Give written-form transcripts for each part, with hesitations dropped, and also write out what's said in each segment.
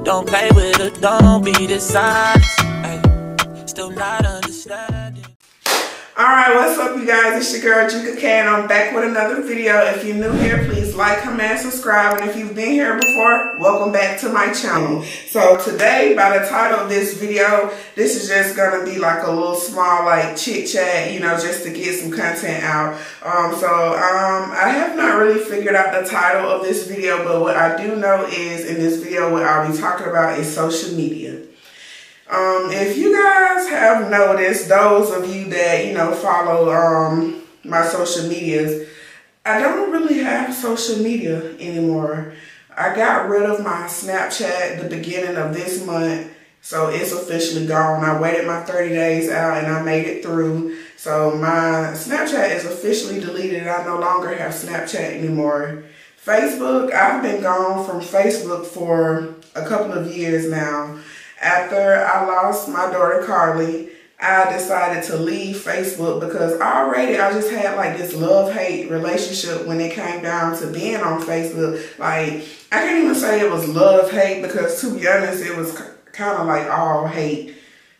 Don't play with it, don't be dishonest. Ay, still not understanding. Alright, what's up you guys? It's your girl Juka K and I'm back with another video. If you're new here, please like, comment, and subscribe. And if you've been here before, welcome back to my channel. So today, by the title of this video, this is just gonna be like a little small like chit chat, you know, just to get some content out. I have not really figured out the title of this video, but what I do know is in this video what I'll be talking about is social media. If you guys have noticed, those of you that, you know, follow my social medias, I don't really have social media anymore. I got rid of my Snapchat at the beginning of this month, so it's officially gone. I waited my 30 days out and I made it through. So my Snapchat is officially deleted. I no longer have Snapchat anymore. Facebook, I've been gone from Facebook for a couple of years now. After I lost my daughter Carly, I decided to leave Facebook because already I just had like this love-hate relationship when it came down to being on Facebook. Like, I can't even say it was love-hate because to be honest, it was kind of like all hate,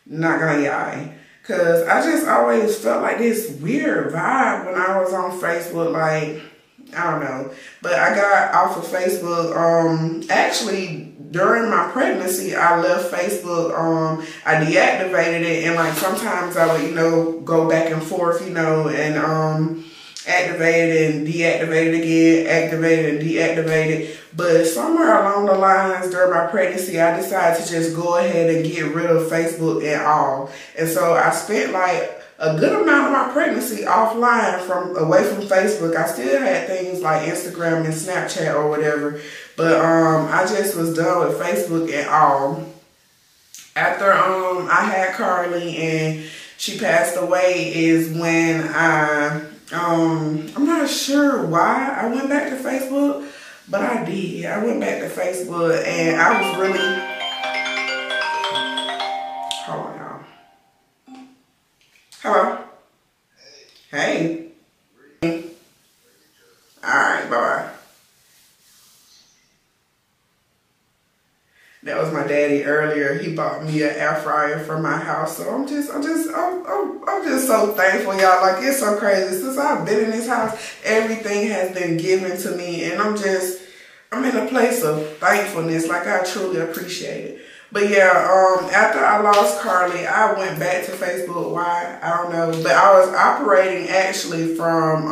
not gonna lie. Because I just always felt like this weird vibe when I was on Facebook, like, I don't know. But I got off of Facebook, actually, during my pregnancy, I left Facebook. I deactivated it, and like sometimes I would, you know, go back and forth, you know, and activate it and deactivate it again, activate it and deactivate it. But somewhere along the lines during my pregnancy, I decided to just go ahead and get rid of Facebook and all. And so I spent like a good amount of my pregnancy offline away from Facebook. I still had things like Instagram and Snapchat or whatever, but I just was done with Facebook and all. After I had Carly and she passed away is when I'm not sure why I went back to Facebook, but I did. I went back to Facebook and I was really, hold on y'all. Hello. Hey. Alright, bye-bye. That was my daddy earlier. He bought me an air fryer for my house. So I'm just so thankful, y'all. Like, it's so crazy. Since I've been in this house, everything has been given to me. And I'm in a place of thankfulness. Like, I truly appreciate it. But yeah, after I lost Carly, I went back to Facebook. Why? I don't know. But I was operating actually from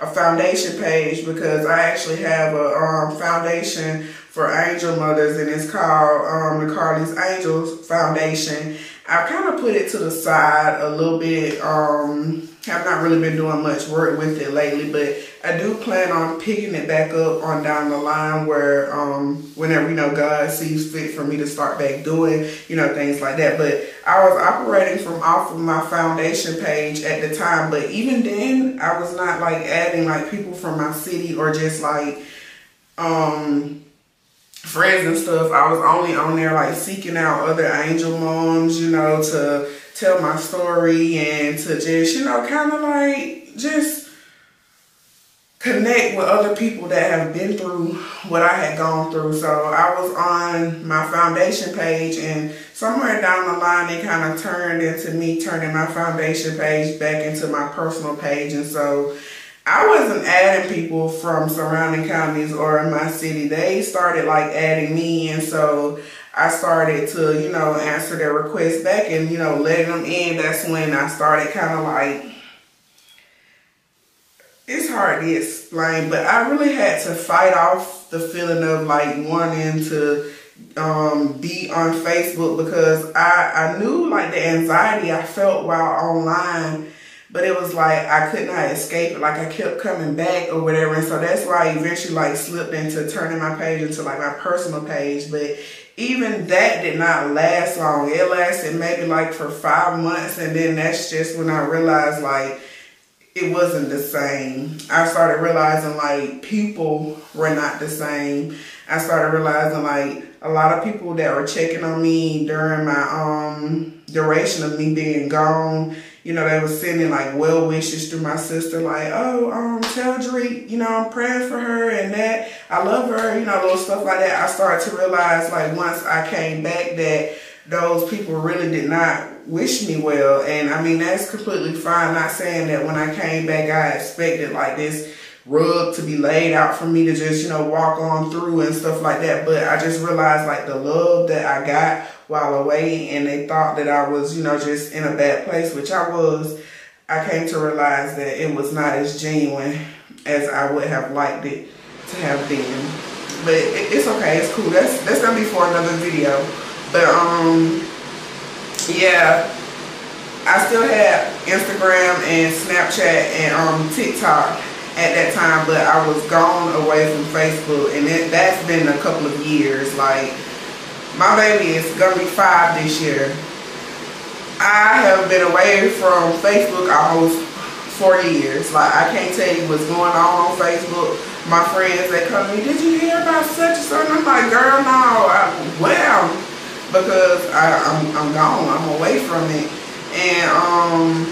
a foundation page because I actually have a foundation for angel mothers, and it's called the Carly's Angels Foundation. I've kind of put it to the side a little bit. Have not really been doing much work with it lately, but I do plan on picking it back up on down the line where whenever, you know, God sees fit for me to start back doing, you know, things like that. But I was operating from off of my foundation page at the time, but even then I was not like adding like people from my city or just like friends and stuff. I was only on there like seeking out other angel moms, you know, to tell my story and to just, you know, kind of like just connect with other people that have been through what I had gone through. So I was on my foundation page, and somewhere down the line it kind of turned into me turning my foundation page back into my personal page. And so I wasn't adding people from surrounding counties or in my city. They started like adding me, and so I started to, you know, answer their requests back and, you know, letting them in. That's when I started kind of like, it's hard to explain, but I really had to fight off the feeling of like wanting to be on Facebook because I knew like the anxiety I felt while online. But it was like I could not escape it. Like I kept coming back or whatever. And so that's why I eventually like slipped into turning my page into like my personal page. But even that did not last long. It lasted maybe like for 5 months. And then that's just when I realized like it wasn't the same. I started realizing like people were not the same. I started realizing like a lot of people that were checking on me during my duration of me being gone, you know, they was sending like well wishes through my sister, like, oh, tell Drake, you know, I'm praying for her and that I love her, you know, little stuff like that. I started to realize, like, once I came back, that those people really did not wish me well. And I mean, that's completely fine. Not saying that when I came back, I expected like this rug to be laid out for me to just, you know, walk on through and stuff like that. But I just realized like the love that I got while away, and they thought that I was, you know, just in a bad place, which I was. I came to realize that it was not as genuine as I would have liked it to have been. But it's okay, it's cool. That's gonna be for another video. But yeah, I still had Instagram and Snapchat and TikTok at that time, but I was gone away from Facebook, and that's been a couple of years. Like, my baby is gonna be 5 this year. I have been away from Facebook almost 4 years. Like, I can't tell you what's going on Facebook. My friends, they come to me, did you hear about such and such? I'm like, girl, no. Well, because I'm gone. I'm away from it. And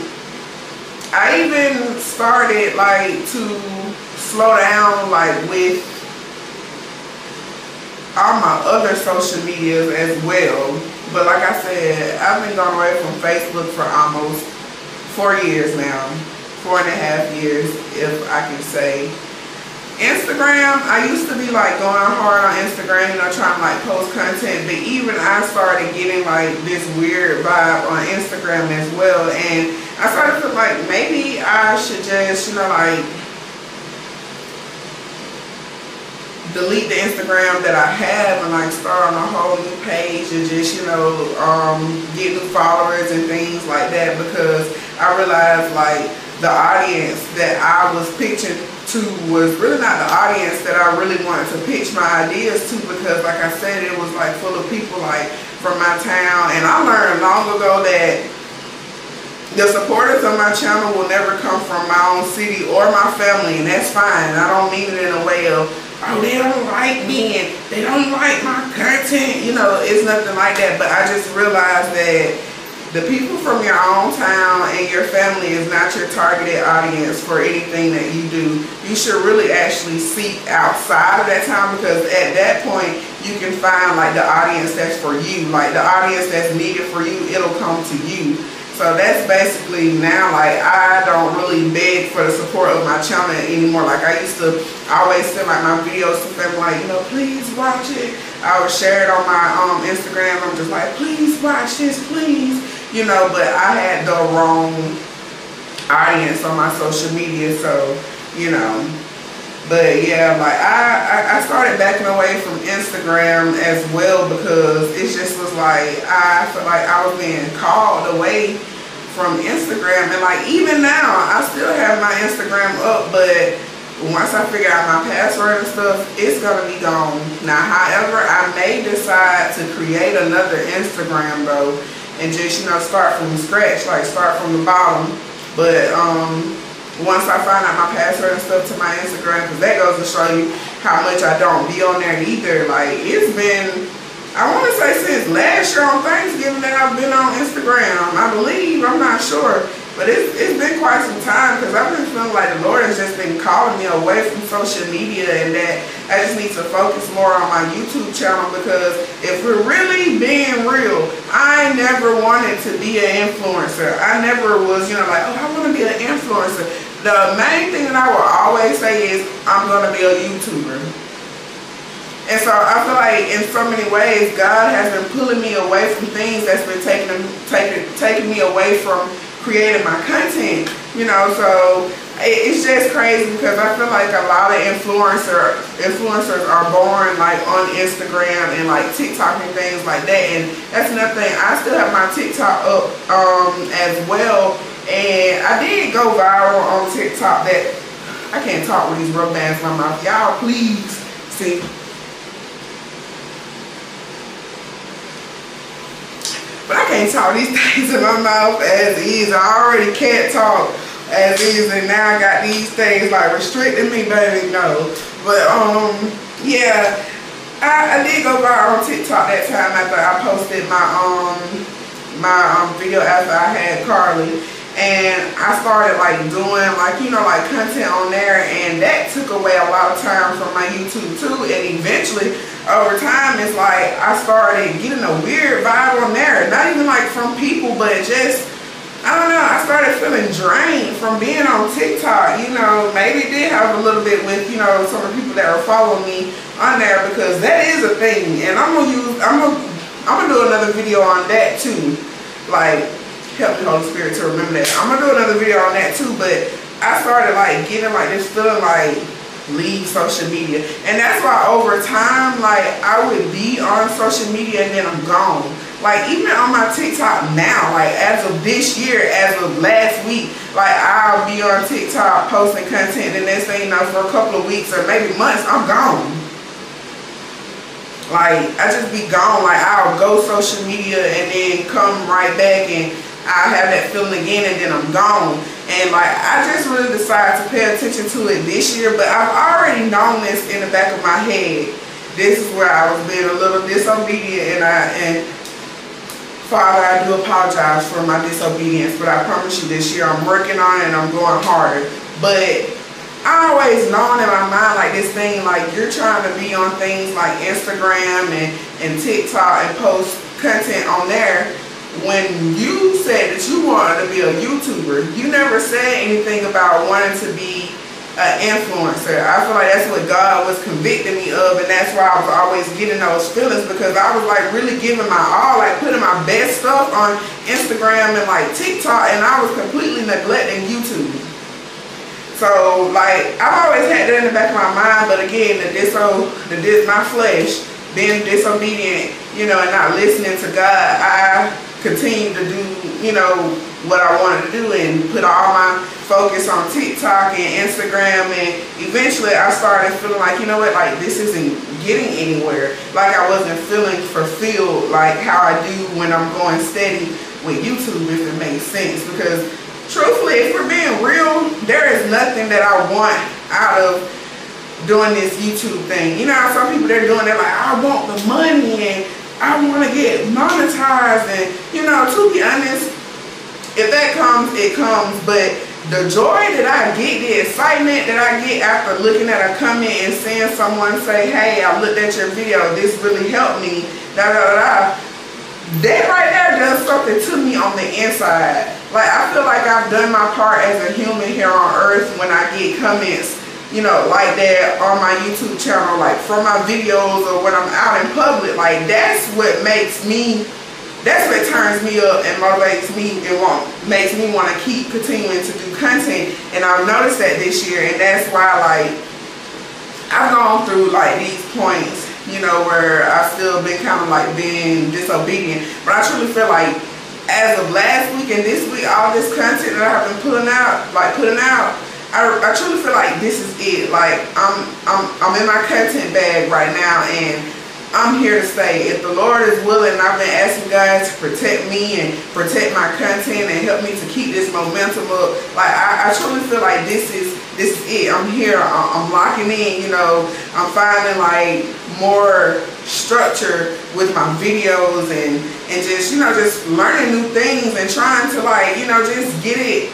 I even started like to slow down, like, with all my other social medias as well. But like I said, I've been going away from Facebook for almost 4 years now. 4.5 years, if I can say. Instagram, I used to be like going hard on Instagram, you know, trying to like post content, but even I started getting like this weird vibe on Instagram as well. And I started to feel like maybe I should just, you know, like delete the Instagram that I have and like start on a whole new page and just, you know, get new followers and things like that, because I realized like the audience that I was pitching to was really not the audience that I really wanted to pitch my ideas to, because like I said, it was like full of people like from my town. And I learned long ago that the supporters of my channel will never come from my own city or my family, and that's fine. I don't mean it in a way of, oh, they don't like me and they don't like my content, you know, it's nothing like that. But I just realized that the people from your own town and your family is not your targeted audience for anything that you do. You should really actually seek outside of that town, because at that point you can find like the audience that's for you, like the audience that's needed for you, it'll come to you. So that's basically now, like, I don't really beg for the support of my channel anymore. Like, I used to always send like my videos to family, like, you know, please watch it. I would share it on my Instagram. I'm just like, please watch this, please. You know, but I had the wrong audience on my social media, so, you know. But yeah, like I started backing away from Instagram as well, because it just was like, I felt like I was being called away from Instagram. And like, even now, I still have my Instagram up, but once I figure out my password and stuff, it's gonna be gone. Now, however, I may decide to create another Instagram though, and just, you know, start from scratch, like start from the bottom. But once I find out my password and stuff to my Instagram, because that goes to show you how much I don't be on there either. Like, it's been, I want to say since last year on Thanksgiving that I've been on Instagram, I believe, I'm not sure. But it's been quite some time, because I've been feeling like the Lord has just been calling me away from social media, and that I just need to focus more on my YouTube channel. Because if we're really being real, I never wanted to be an influencer. I never was, you know, like, oh, I want to be an influencer. The main thing that I will always say is, I'm going to be a YouTuber. And so I feel like in so many ways, God has been pulling me away from things that's been taking me away from creating my content, you know. So it's just crazy, because I feel like a lot of influencers are born like on Instagram and like TikTok and things like that. And that's another thing, I still have my TikTok up as well, and I did go viral on TikTok. That I can't talk with these rubber bands in my mouth, y'all, please see. But I can't talk these things in my mouth as is. I already can't talk as is, and now I got these things like restricting me, baby. No. But yeah, I did go viral on TikTok that time after I posted my my video after I had Carly. and I started like doing like, you know, like content on there, and that took away a lot of time from my YouTube too. And eventually over time, it's like I started getting a weird vibe on there, not even like from people, but just, I don't know, I started feeling drained from being on TikTok. You know, maybe it did have a little bit with, you know, some of the people that are following me on there, because that is a thing, and I'm gonna do another video on that too. Like, help me, Holy Spirit, to remember that. I'm gonna do another video on that too. But I started like getting like this feeling like leave social media, and that's why over time, like, I would be on social media and then I'm gone. Like, even on my TikTok now, like as of this year, as of last week, like I'll be on TikTok posting content, and next thing you know, for a couple of weeks or maybe months, I'm gone. Like, I just be gone. Like, I'll go social media and then come right back, and I'll have that feeling again, and then I'm gone. And like, I just really decided to pay attention to it this year, but I've already known this in the back of my head. This is where I was being a little disobedient, and Father, I do apologize for my disobedience, but I promise you this year I'm working on it and I'm going harder. But I always known in my mind, like, this thing, like, you're trying to be on things like Instagram and TikTok and post content on there. When you said that you wanted to be a YouTuber, you never said anything about wanting to be an influencer. I feel like that's what God was convicting me of, and that's why I was always getting those feelings, because I was like really giving my all, like putting my best stuff on Instagram and like TikTok, and I was completely neglecting YouTube. So like, I've always had that in the back of my mind, but again, my flesh being disobedient, you know, and not listening to God, I continue to do, you know, what I wanted to do and put all my focus on TikTok and Instagram. And eventually I started feeling like, you know what, like, this isn't getting anywhere. Like, I wasn't feeling fulfilled like how I do when I'm going steady with YouTube, if it makes sense. Because truthfully, if we're being real, there is nothing that I want out of doing this YouTube thing. You know how some people, they're doing it like, I want the money and I want to get monetized, and, you know, to be honest, if that comes, it comes. But the joy that I get, the excitement that I get after looking at a comment and seeing someone say, hey, I looked at your video, this really helped me, da da da da, that right there does something to me on the inside. Like, I feel like I've done my part as a human here on earth when I get comments, you know, like that on my YouTube channel, like from my videos or when I'm out in public. Like, that's what makes me, that's what turns me up and motivates me and makes me want to keep continuing to do content. And I've noticed that this year, and that's why, like, I've gone through like these points, you know, where I've still been kind of like being disobedient. But I truly feel like as of last week and this week, all this content that I've been putting out, I truly feel like this is it. Like, I'm in my content bag right now, and I'm here to stay. If the Lord is willing, I've been asking God to protect me and protect my content and help me to keep this momentum up. Like, I truly feel like this is it. I'm here. I'm locking in. You know, I'm finding like more structure with my videos and just, you know, just learning new things and trying to, like, you know, just get a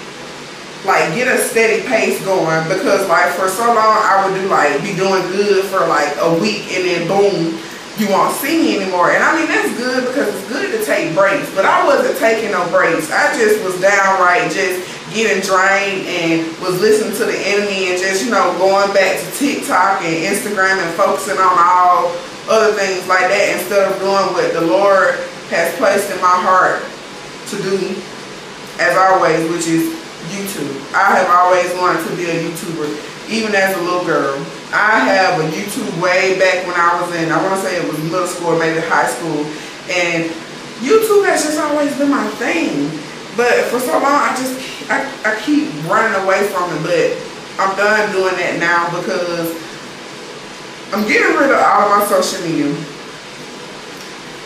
steady pace going. Because like, for so long I would be doing good for like a week, and then boom, you won't see me anymore. And I mean, that's good, because it's good to take breaks, but I wasn't taking no breaks. I just was downright just getting drained and was listening to the enemy and just, you know, going back to TikTok and Instagram and focusing on all other things like that, instead of doing what the Lord has placed in my heart to do, as always, which is YouTube. I have always wanted to be a YouTuber, even as a little girl. I have a YouTube way back when I was in, I want to say it was middle school or maybe high school, and YouTube has just always been my thing. But for so long, I keep running away from it. But I'm done doing that now, because I'm getting rid of all of my social media.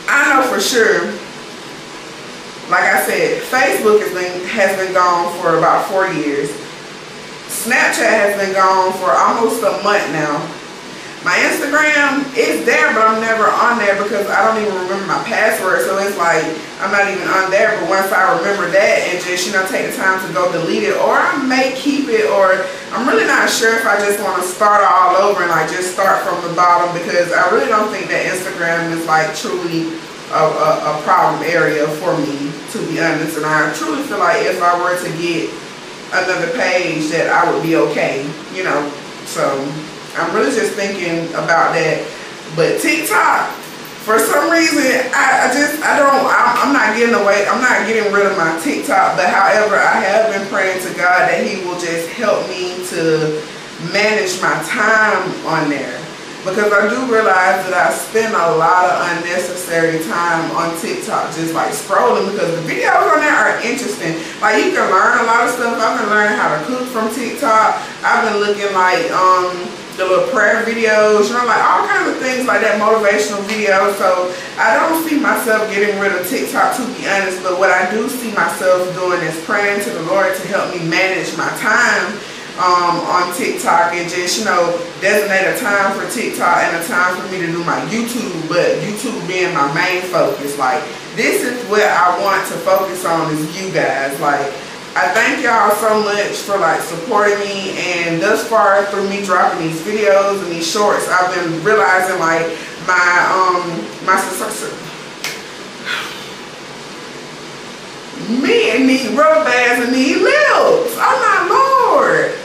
I know for sure, like I said, Facebook has been gone for about 4 years. Snapchat has been gone for almost a month now. My Instagram is there, but I'm never on there because I don't even remember my password. So it's like I'm not even on there. But once I remember that and just, you know, take the time to go delete it, or I may keep it, or I'm really not sure if I just want to start all over and like just start from the bottom, because I really don't think that Instagram is like truly a problem area for me, to be honest. And I truly feel like if I were to get another page that I would be okay, you know. So I'm really just thinking about that. But TikTok, for some reason, I'm not getting rid of my TikTok. But however, I have been praying to God that He will just help me to manage my time on there. Because I do realize that I spend a lot of unnecessary time on TikTok just like scrolling, because the videos on there are interesting. Like, you can learn a lot of stuff. I've been learning how to cook from TikTok. I've been looking like the little prayer videos, you know, like all kinds of things like that, motivational videos. So I don't see myself getting rid of TikTok, to be honest. But what I do see myself doing is praying to the Lord to help me manage my time on TikTok, and just, you know, designate a time for TikTok and a time for me to do my YouTube, but YouTube being my main focus. Like, this is what I want to focus on, is you guys. Like, I thank y'all so much for like supporting me, and thus far through me dropping these videos and these shorts, I've been realizing like my successor. Me and these rubber bands and these lips. Oh my Lord.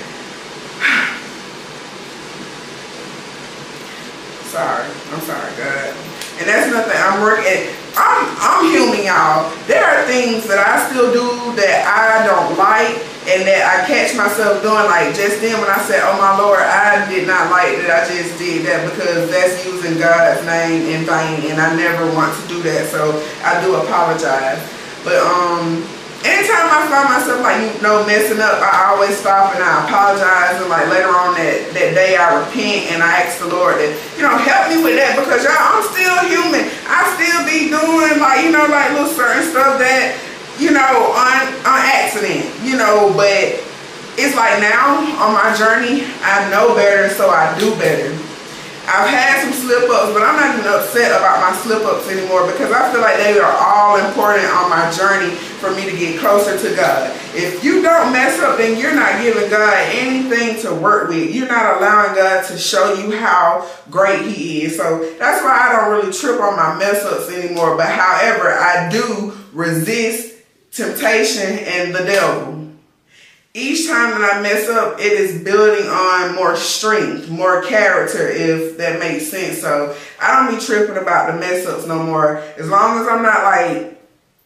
I'm sorry, God. And that's nothing. I'm human, y'all. There are things that I still do that I don't like, and that I catch myself doing. Like just then when I said, oh my Lord, I did not like that I just did that, because that's using God's name in vain, and I never want to do that. So I do apologize. But anytime I find myself like, you know, messing up, I always stop and I apologize, and like later on that day I repent and I ask the Lord that, you know, help me with that, because y'all, I'm still human. I still be doing like, you know, like little certain stuff that, you know, on accident, you know. But it's like now on my journey, I know better, so I do better. I've had some slip-ups, but I'm not even upset about my slip-ups anymore, because I feel like they are all important on my journey for me to get closer to God. If you don't mess up, then you're not giving God anything to work with. You're not allowing God to show you how great He is. So that's why I don't really trip on my mess-ups anymore. But however, I do resist temptation and the devil. Each time that I mess up, it is building on more strength, more character, if that makes sense. So I don't be tripping about the mess ups no more, as long as I'm not like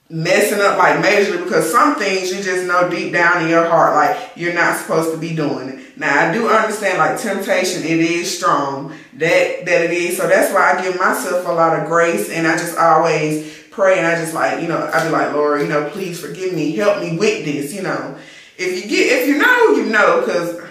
messing up like majorly, because some things you just know deep down in your heart like you're not supposed to be doing it. Now I do understand like temptation, it is strong, that it is. So that's why I give myself a lot of grace, and I just always pray, and I just like, you know, I be like, Lord, you know, please forgive me, help me with this, you know. If you know, you know, because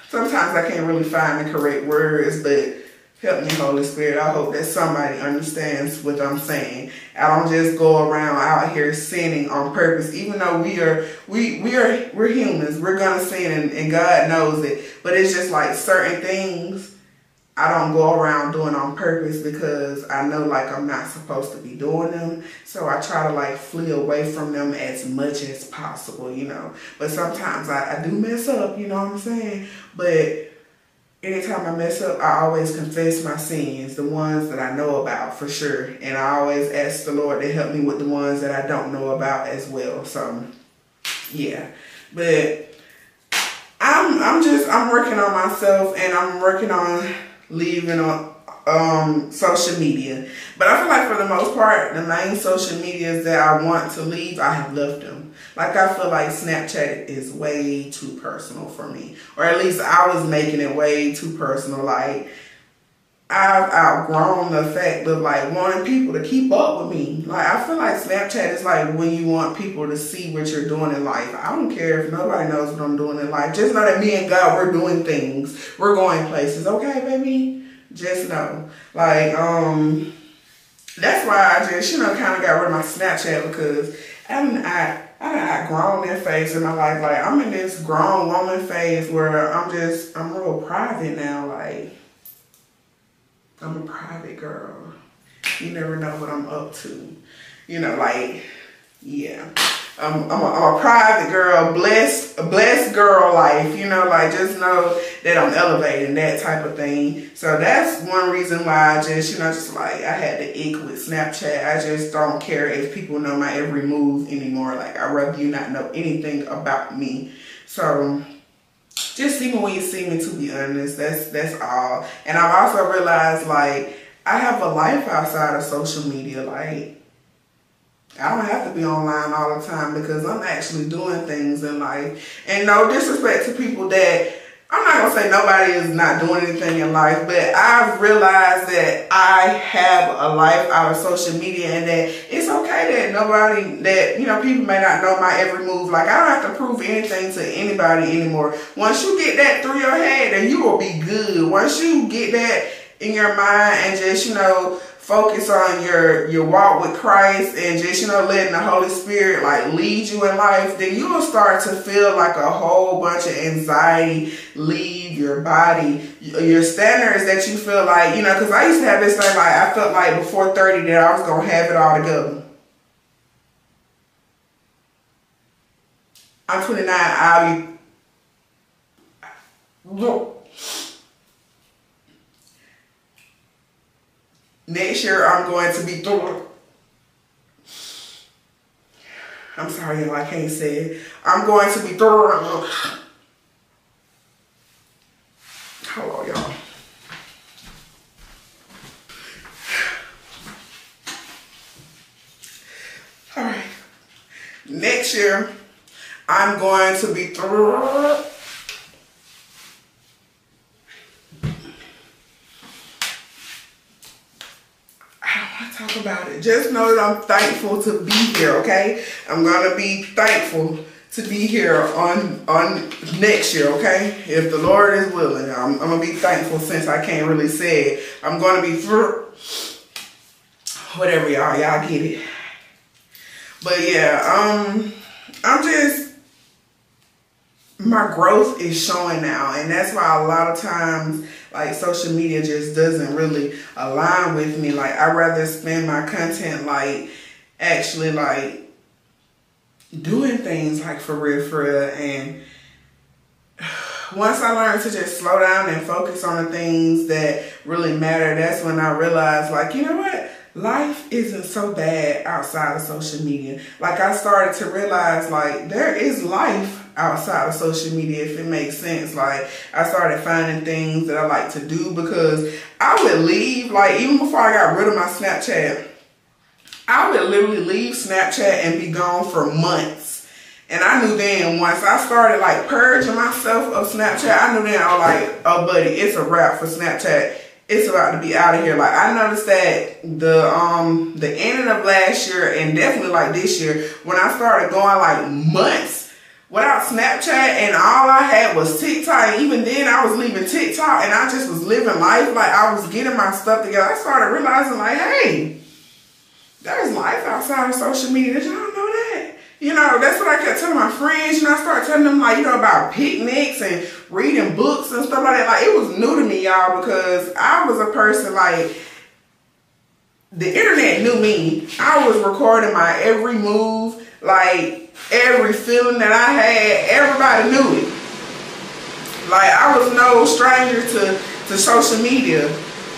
sometimes I can't really find the correct words, but help me, Holy Spirit. I hope that somebody understands what I'm saying. I don't just go around out here sinning on purpose, even though we're humans. We're gonna sin, and God knows it. But it's just like certain things I don't go around doing on purpose, because I know like I'm not supposed to be doing them. So I try to like flee away from them as much as possible, you know. But sometimes I do mess up, you know what I'm saying? But anytime I mess up, I always confess my sins, the ones that I know about for sure. And I always ask the Lord to help me with the ones that I don't know about as well. So yeah, but I'm working on myself, and I'm working on leaving on social media. But I feel like for the most part, the main social medias that I want to leave, I have left them. Like, I feel like Snapchat is way too personal for me, or at least I was making it way too personal. Like, I've outgrown the fact of like wanting people to keep up with me. Like, I feel like Snapchat is like when you want people to see what you're doing in life. I don't care if nobody knows what I'm doing in life. Just know that me and God, we're doing things. We're going places. Okay, baby? Just know. Like, that's why I just, you know, kind of got rid of my Snapchat, because I done outgrown that phase in my life. Like, I'm in this grown woman phase where I'm real private now. Like, I'm a private girl. You never know what I'm up to. You know, like, yeah. I'm a private girl, a blessed girl life, you know, like just know that I'm elevating, that type of thing. So that's one reason why I just, you know, just like I had the ick with Snapchat. I just don't care if people know my every move anymore. Like I'd rather you not know anything about me. So just see me when you see me, to be honest. That's all. And I've also realized like I have a life outside of social media. Like I don't have to be online all the time because I'm actually doing things in life. And no disrespect to people that, I'm not going to say nobody is not doing anything in life, but I've realized that I have a life out of social media and that it's okay that nobody, that, you know, people may not know my every move. Like I don't have to prove anything to anybody anymore. Once you get that through your head, then you will be good. Once you get that in your mind and just, you know, focus on your walk with Christ and just, you know, letting the Holy Spirit like lead you in life, then you will start to feel like a whole bunch of anxiety leave your body. Your standards that you feel like, you know, because I used to have this thing like I felt like before 30 that I was going to have it all together. I'm 29, I'll be... Next year, I'm going to be through. I'm sorry, y'all, I can't say it. I'm going to be through. Hold on, y'all. All right. Next year, I'm going to be through. Talk about it. Just know that I'm thankful to be here, okay? I'm gonna be thankful to be here on next year, okay? If the Lord is willing, I'm gonna be thankful since I can't really say it. I'm gonna be through whatever, y'all get it. But yeah, I'm just, my growth is showing now, and that's why a lot of times like social media just doesn't really align with me. Like I'd rather spend my content like actually like doing things like for real. And once I learned to just slow down and focus on the things that really matter, that's when I realized like, you know what? Life isn't so bad outside of social media. Like I started to realize like there is life outside of social media, if it makes sense. Like I started finding things that I like to do because I would leave, like even before I got rid of my Snapchat, I would literally leave Snapchat and be gone for months. And I knew then once I started like purging myself of Snapchat, I knew then I was like, oh buddy, it's a wrap for Snapchat. It's about to be out of here. Like I noticed that the ending of last year and definitely like this year, when I started going like months without Snapchat and all I had was TikTok, and even then I was leaving TikTok and I just was living life like I was getting my stuff together. I started realizing like, hey, there's life outside of social media. Did y'all know that? You know, that's what I kept telling my friends. You know, I started telling them like, you know, about picnics and reading books and stuff like that. Like it was new to me, y'all, because I was a person like, the internet knew me. I was recording my every move, like every feeling that I had, everybody knew it. Like I was no stranger to social media.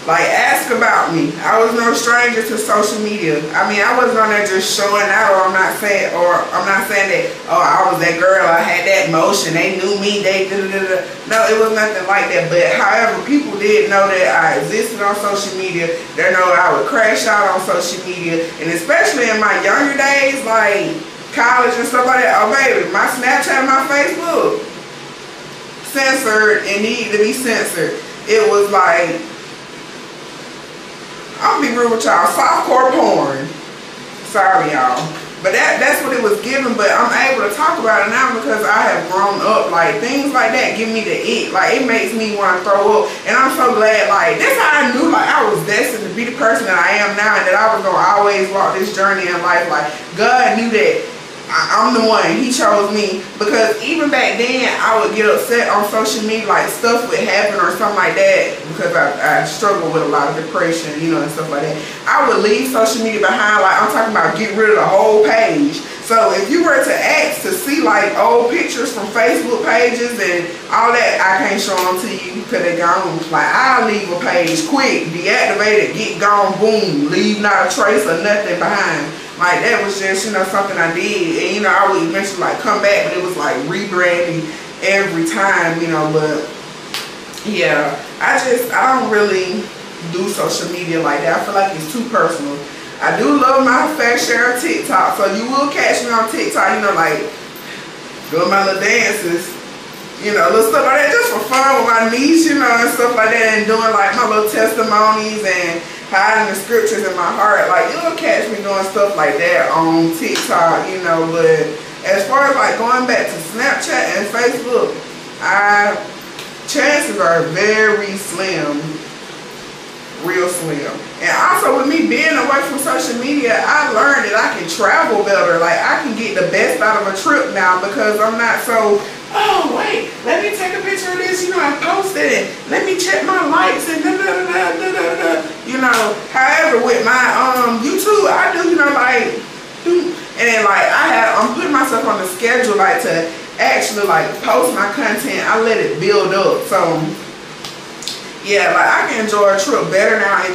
Like ask about me. I was no stranger to social media. I mean, I wasn't on there just showing out, or I'm not saying that, oh, I was that girl, I had that motion, they knew me, they da-da-da-da. No, it was nothing like that. But however, people did know that I existed on social media. They know I would crash out on social media. And especially in my younger days, like college and stuff like that, oh baby, my Snapchat and my Facebook censored and needed to be censored. It was like, I'll be real with y'all, softcore porn. Sorry y'all. But that's what it was given, but I'm able to talk about it now because I have grown up. Like things like that give me the ick. Like it makes me want to throw up. And I'm so glad, like that's how I knew like I was destined to be the person that I am now, and that I was gonna always walk this journey in life. Like God knew that I'm the one. He chose me. Because even back then, I would get upset on social media, like stuff would happen or something like that, because I struggle with a lot of depression, you know, and stuff like that. I would leave social media behind. Like, I'm talking about get rid of the whole page. So if you were to ask to see like old pictures from Facebook pages and all that, I can't show them to you because they're gone. Like, I'll leave a page quick, deactivate it, get gone, boom, leave not a trace or nothing behind. Like, that was just, you know, something I did. And, you know, I would eventually like come back, but it was like rebranding every time, you know. But yeah, I don't really do social media like that. I feel like it's too personal. I do love my fair share of TikTok, so you will catch me on TikTok, you know, like doing my little dances, you know, little stuff like that, just for fun with my niece, you know, and stuff like that, and doing like my little testimonies and hiding the scriptures in my heart. Like, you'll catch me doing stuff like that on TikTok, you know. But as far as like going back to Snapchat and Facebook, chances are very slim. Real slim. And also with me being away from social media, I learned that I can travel better. Like, I can get the best out of a trip now because I'm not so, oh wait, let me take a picture of this, you know, and post it, and let me check my likes and da da da da da da da. You know, however with my YouTube, I do, you know, like, and then like I'm putting myself on the schedule, like, to actually like post my content. I let it build up. So yeah, like, I can enjoy a trip better now. And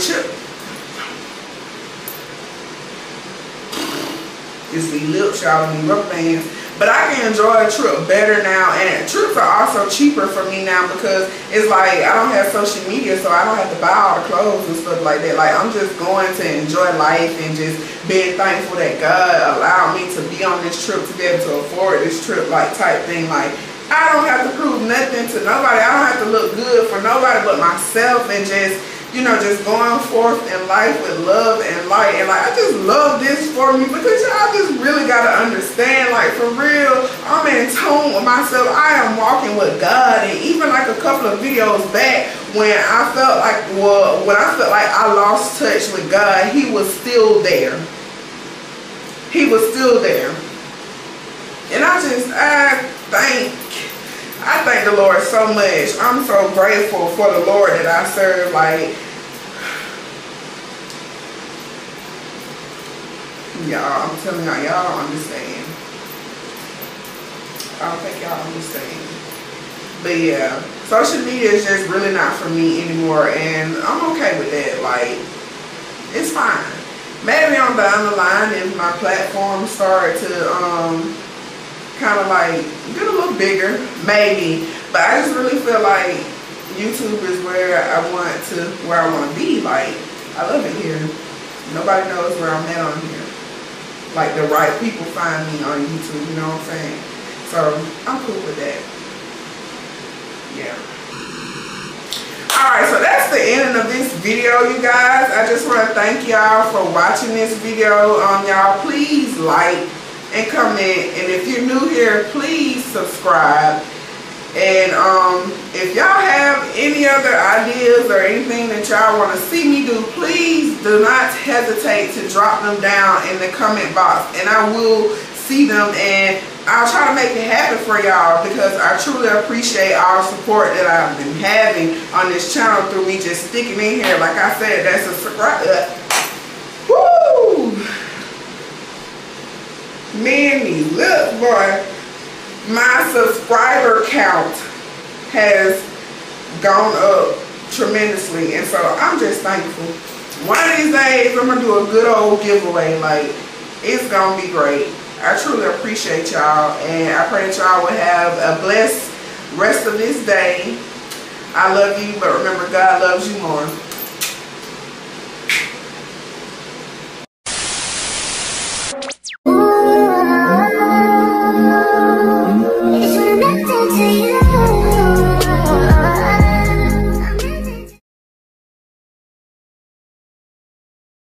it's the lips, y'all, and the rubber bands. But I can enjoy a trip better now, and trips are also cheaper for me now because it's like I don't have social media, so I don't have to buy all the clothes and stuff like that. Like, I'm just going to enjoy life and just being thankful that God allowed me to be on this trip, to be able to afford this trip, like, type thing. Like, I don't have to prove nothing to nobody. I don't have to look good for nobody but myself, and just, you know, just going forth in life with love and light. And like, I just love this for me because y'all just really gotta understand, like, for real, I'm in tune with myself. I am walking with God. And even like a couple of videos back when I felt like, well, when I felt like I lost touch with God, He was still there. He was still there. And I thank the Lord so much. I'm so grateful for the Lord that I serve. Like, y'all, I'm telling y'all, y'all don't understand. I don't think y'all understand. But yeah, social media is just really not for me anymore, and I'm okay with that. Like, it's fine. Maybe on down the line, if my platform started to kind of like get a little bigger, maybe. But I just really feel like YouTube is where I want to be. Like, I love it here. Nobody knows where I'm at on here. Like, the right people find me on YouTube, you know what I'm saying? So I'm cool with that. Yeah. Alright, so that's the end of this video, you guys. I just want to thank y'all for watching this video. Y'all, please like and comment, and if you're new here, please subscribe. And if y'all have any other ideas or anything that y'all want to see me do, please do not hesitate to drop them down in the comment box, and I will see them, and I'll try to make it happen for y'all, because I truly appreciate all the support that I've been having on this channel through me just sticking in here. Like I said, that's a subscribe. Woo! Man, these lips, boy. My subscriber count has gone up tremendously, and so I'm just thankful. One of these days, I'm gonna do a good old giveaway. Like, it's gonna be great. I truly appreciate y'all, and I pray that y'all will have a blessed rest of this day. I love you, but remember, God loves you more.